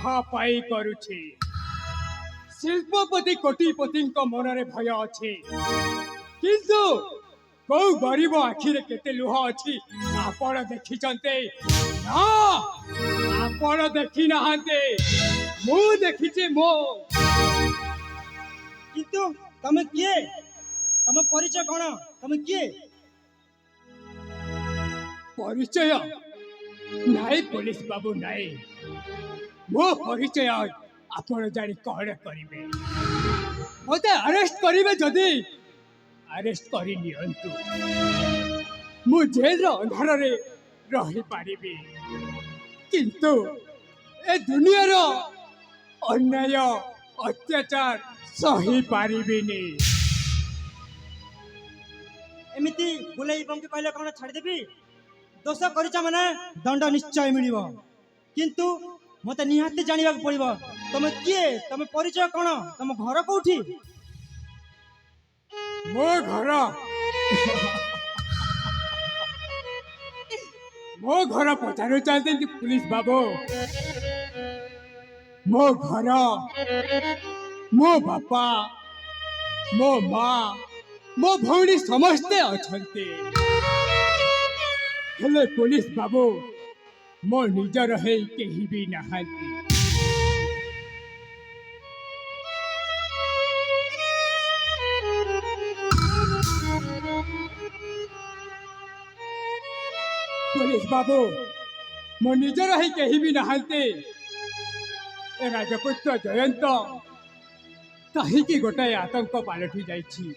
कहा पाई करुछे शिल्पपति कोटिपति मनरे भय अच्छे किंतु कौ गरीब आखिरे केते लुह अच्छी आपण देखिचंते ना आपण देखि नहांते मु देखिचे मो किंतु तमे किए तम परिचय कौन तमे किए परिचय नाई पुलिस बाबू नाई मो परिचय आपण जानी कौन करिवे मते अरेस्ट करिवे जदी अरेस्ट करी नियंतु मु जेल अंधार रे रही पारिबी किंतु ए दुनिया रो अन्याय अत्याचार सही पारिबिनी एमिति बुलाई बंकी कहले कौन छाड़ देबी दोष करिचा माने दंड निश्चय मिलिबो किंतु मते निहाती जानिबा पड़िबो तमे किए तमे परिचय कोन तम घर कोठी मो घर मो घर पचारू चलते पुलिस बाबू मो घर मो बापा मो माँ मो भौणी समस्ते अच्छे हेले पुलिस बाबू मो निजर है कहीं भी नहांती पुलिस बाबू मो निजर है कहीं भी नहांती ए राजपुत्र जयंत कहीं गोटाए आतंक पलटि जाइछि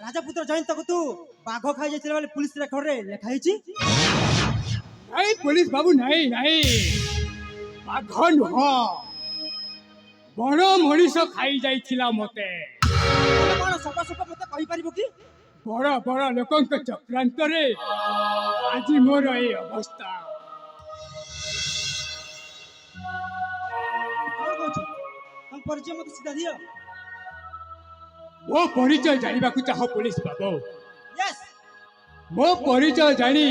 राजपुत्र जयंत को तू बाघ खाई जाइছিল बोले पुलिस रेकर्ड रे लेखा हिची नहीं पुलिस बाबू नहीं नहीं बाघ नुह बड़ मनीष खाई जाइছিলা मते कोन सपा सपा मते कहि परिबो की बड़ बड़ लोकंक चक्रांत रे आज मोर ए अवस्था हम परिचय मते सीधा दियो मो परिचय जानिबा को चाह पुलिस बाबू यस मो परिचय जानी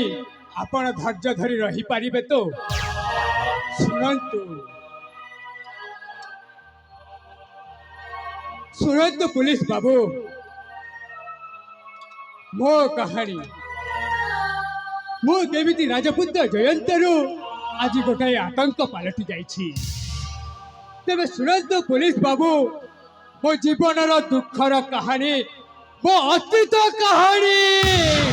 आपण धैर्य धरी रही पारिबे तो सुनंतु पुलिस बाबू मो कहानी मो केमिति राजपुत्र जयंतरु आज गोटाए आतंक पलटि जाइछि तेबे सुनंतु पुलिस बाबू मो जीवन दुखर कहानी मो अतीत कहानी